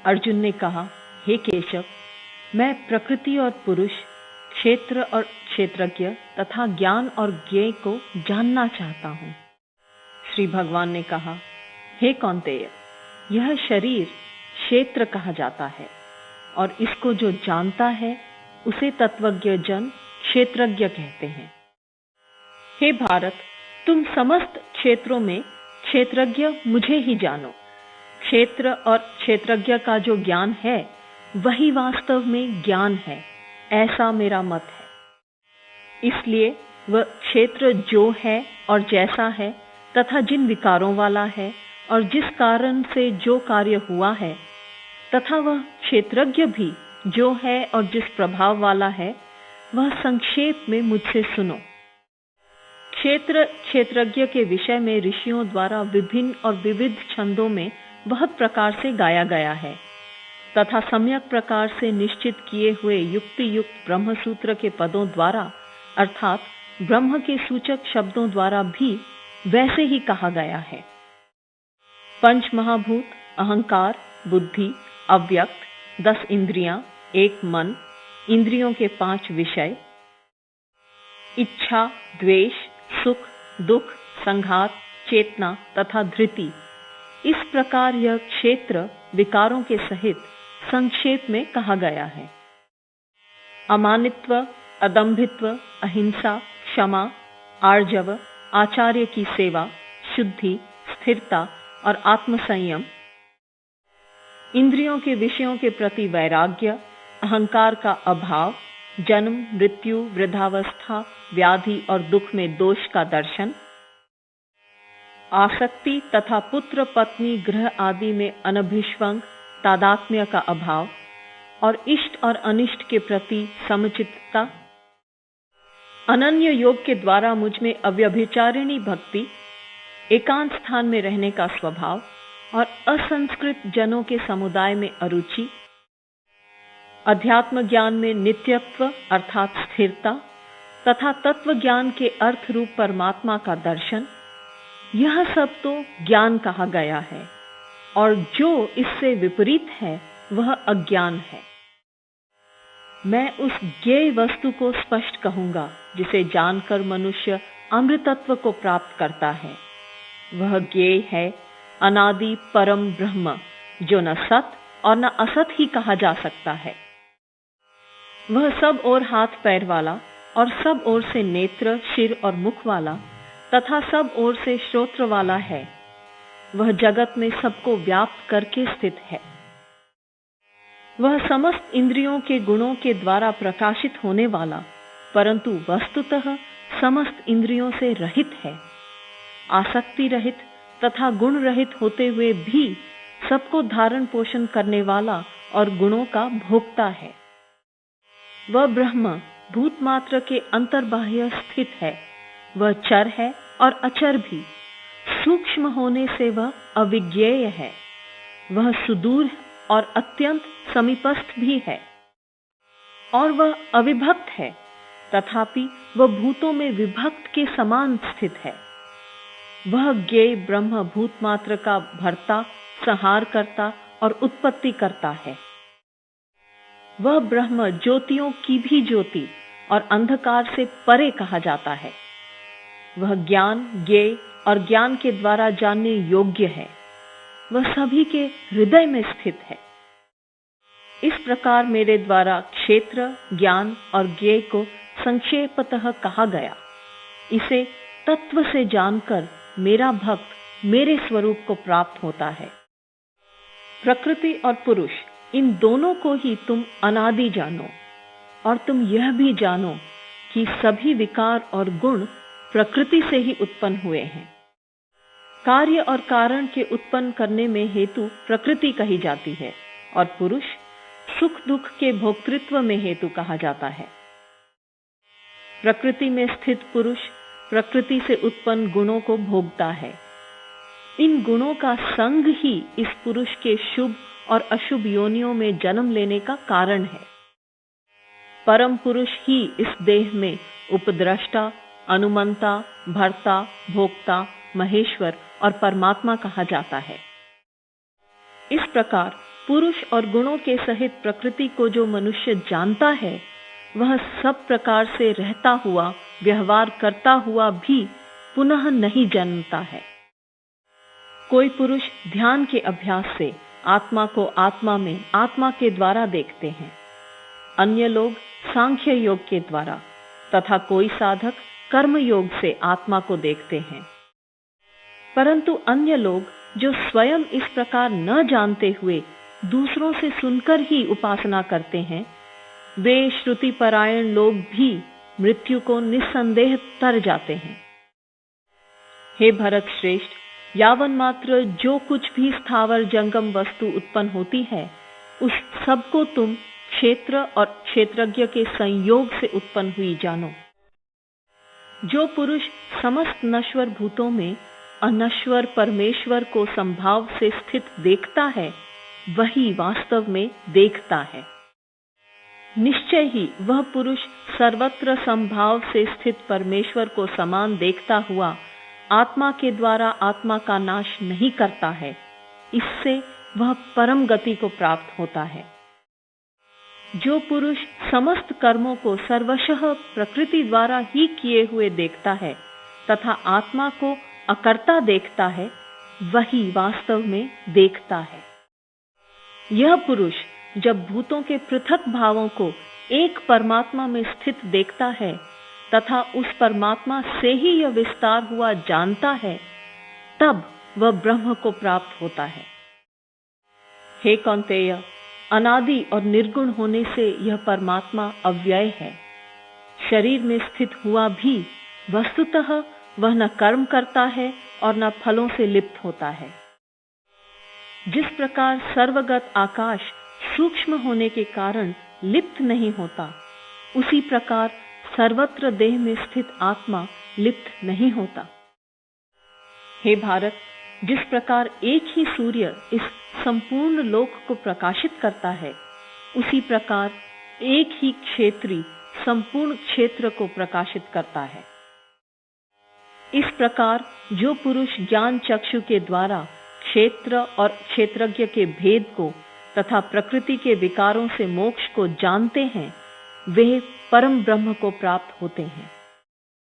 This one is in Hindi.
अर्जुन ने कहा, हे केशव, मैं प्रकृति और पुरुष, क्षेत्र और क्षेत्रज्ञ तथा ज्ञान और ज्ञेय को जानना चाहता हूँ। श्री भगवान ने कहा, हे कौन्तेय, यह शरीर क्षेत्र कहा जाता है और इसको जो जानता है उसे तत्वज्ञ जन क्षेत्रज्ञ कहते हैं। हे भारत, तुम समस्त क्षेत्रों में क्षेत्रज्ञ मुझे ही जानो। क्षेत्र और क्षेत्रज्ञ का जो ज्ञान है वही वास्तव में ज्ञान है, ऐसा मेरा मत है। इसलिए वह क्षेत्र जो है और जैसा है तथा जिन विकारों वाला है और जिस कारण से जो कार्य हुआ है, तथा वह क्षेत्रज्ञ भी जो है और जिस प्रभाव वाला है, वह संक्षेप में मुझसे सुनो। क्षेत्र क्षेत्रज्ञ के विषय में ऋषियों द्वारा विभिन्न और विविध छंदों में बहुत प्रकार से गाया गया है तथा सम्यक प्रकार से निश्चित किए हुए युक्ति युक्त ब्रह्मसूत्र के पदों द्वारा अर्थात ब्रह्म के सूचक शब्दों द्वारा भी वैसे ही कहा गया है। पंच महाभूत, अहंकार, बुद्धि, अव्यक्त, 10 इंद्रियां, 1 मन, इंद्रियों के 5 विषय, इच्छा, द्वेष, सुख, दुख, संघात, चेतना तथा धृति, इस प्रकार यह क्षेत्र विकारों के सहित संक्षेप में कहा गया है। अमानित्व, अदंभित्व, अहिंसा, क्षमा, आर्जव, आचार्य की सेवा, शुद्धि, स्थिरता और आत्मसंयम, इंद्रियों के विषयों के प्रति वैराग्य, अहंकार का अभाव, जन्म, मृत्यु, वृद्धावस्था, व्याधि और दुख में दोष का दर्शन, आसक्ति तथा पुत्र पत्नी गृह आदि में अनभिष्वंग तादात्म्य का अभाव और इष्ट और अनिष्ट के प्रति समचित्तता, अनन्य योग के द्वारा मुझ में अव्यभिचारिणी भक्ति, एकांत स्थान में रहने का स्वभाव और असंस्कृत जनों के समुदाय में अरुचि, अध्यात्म ज्ञान में नित्यत्व अर्थात स्थिरता तथा तत्व ज्ञान के अर्थ रूप परमात्मा का दर्शन, यह सब तो ज्ञान कहा गया है और जो इससे विपरीत है वह अज्ञान है। मैं उस ज्ञेय वस्तु को स्पष्ट कहूंगा जिसे जानकर मनुष्य अमृतत्व को प्राप्त करता है। वह ज्ञेय है अनादि परम ब्रह्म, जो न सत और न असत ही कहा जा सकता है। वह सब ओर हाथ पैर वाला और सब ओर से नेत्र, सिर और मुख वाला तथा सब ओर से श्रोत्र वाला है। वह जगत में सबको व्याप्त करके स्थित है। वह समस्त इंद्रियों के गुणों के द्वारा प्रकाशित होने वाला, परंतु वस्तुतः समस्त इंद्रियों से रहित है। आसक्ति रहित तथा गुण रहित होते हुए भी सबको धारण पोषण करने वाला और गुणों का भोक्ता है। वह ब्रह्म भूत मात्र के अंतर्बाह्य स्थित है। वह चर है और अचर भी। सूक्ष्म होने से वह अविज्ञेय है। वह सुदूर और अत्यंत समीपस्थ भी है और वह अविभक्त है, तथापि वह भूतों में विभक्त के समान स्थित है। वह ज्ञेय ब्रह्म भूत मात्र का भर्ता, संहार करता और उत्पत्ति करता है। वह ब्रह्म ज्योतियों की भी ज्योति और अंधकार से परे कहा जाता है। वह ज्ञान, ज्ञेय और ज्ञान के द्वारा जानने योग्य है। वह सभी के हृदय में स्थित है। इस प्रकार मेरे द्वारा क्षेत्र, ज्ञान और ज्ञेय को संक्षेपतः कहा गया। इसे तत्व से जानकर मेरा भक्त मेरे स्वरूप को प्राप्त होता है। प्रकृति और पुरुष, इन दोनों को ही तुम अनादि जानो और तुम यह भी जानो कि सभी विकार और गुण प्रकृति से ही उत्पन्न हुए हैं। कार्य और कारण के उत्पन्न करने में हेतु प्रकृति कही जाती है और पुरुष सुख दुख के भोक्तृत्व में हेतु कहा जाता है। प्रकृति में स्थित पुरुष प्रकृति से उत्पन्न गुणों को भोगता है। इन गुणों का संग ही इस पुरुष के शुभ और अशुभ योनियों में जन्म लेने का कारण है। परम पुरुष ही इस देह में उपद्रष्टा, अनुमंता, भर्ता, भोक्ता, महेश्वर और परमात्मा कहा जाता है। इस प्रकार पुरुष और गुणों के सहित प्रकृति को जो मनुष्य जानता है, वह सब प्रकार से रहता हुआ, व्यवहार करता हुआ भी पुनः नहीं जन्मता है। कोई पुरुष ध्यान के अभ्यास से आत्मा को आत्मा में आत्मा के द्वारा देखते हैं, अन्य लोग सांख्य योग के द्वारा, तथा कोई साधक कर्म योग से आत्मा को देखते हैं। परंतु अन्य लोग जो स्वयं इस प्रकार न जानते हुए दूसरों से सुनकर ही उपासना करते हैं, वे श्रुति परायण लोग भी मृत्यु को निस्संदेह तर जाते हैं। हे भरत श्रेष्ठ, यावन मात्र जो कुछ भी स्थावर जंगम वस्तु उत्पन्न होती है, उस सब को तुम क्षेत्र और क्षेत्रज्ञ के संयोग से उत्पन्न हुई जानो। जो पुरुष समस्त नश्वर भूतों में अनश्वर परमेश्वर को संभाव से स्थित देखता है, वही वास्तव में देखता है। निश्चय ही वह पुरुष सर्वत्र संभाव से स्थित परमेश्वर को समान देखता हुआ आत्मा के द्वारा आत्मा का नाश नहीं करता है। इससे वह परम गति को प्राप्त होता है। जो पुरुष समस्त कर्मों को सर्वशः प्रकृति द्वारा ही किए हुए देखता है तथा आत्मा को अकर्ता देखता है, वही वास्तव में देखता है। यह पुरुष जब भूतों के पृथक भावों को एक परमात्मा में स्थित देखता है तथा उस परमात्मा से ही यह विस्तार हुआ जानता है, तब वह ब्रह्म को प्राप्त होता है। हे कौन्तेय, अनादि और निर्गुण होने से यह परमात्मा अव्यय है। शरीर में स्थित हुआ भी वस्तुतः वह न कर्म करता है और न फलों से लिप्त होता है। जिस प्रकार सर्वगत आकाश सूक्ष्म होने के कारण लिप्त नहीं होता, उसी प्रकार सर्वत्र देह में स्थित आत्मा लिप्त नहीं होता। हे भारत, जिस प्रकार एक ही सूर्य इस संपूर्ण लोक को प्रकाशित करता है, उसी प्रकार एक ही क्षेत्री संपूर्ण क्षेत्र को प्रकाशित करता है। इस प्रकार जो पुरुष ज्ञान चक्षु के द्वारा क्षेत्र और क्षेत्रज्ञ के भेद को तथा प्रकृति के विकारों से मोक्ष को जानते हैं, वे परम ब्रह्म को प्राप्त होते हैं।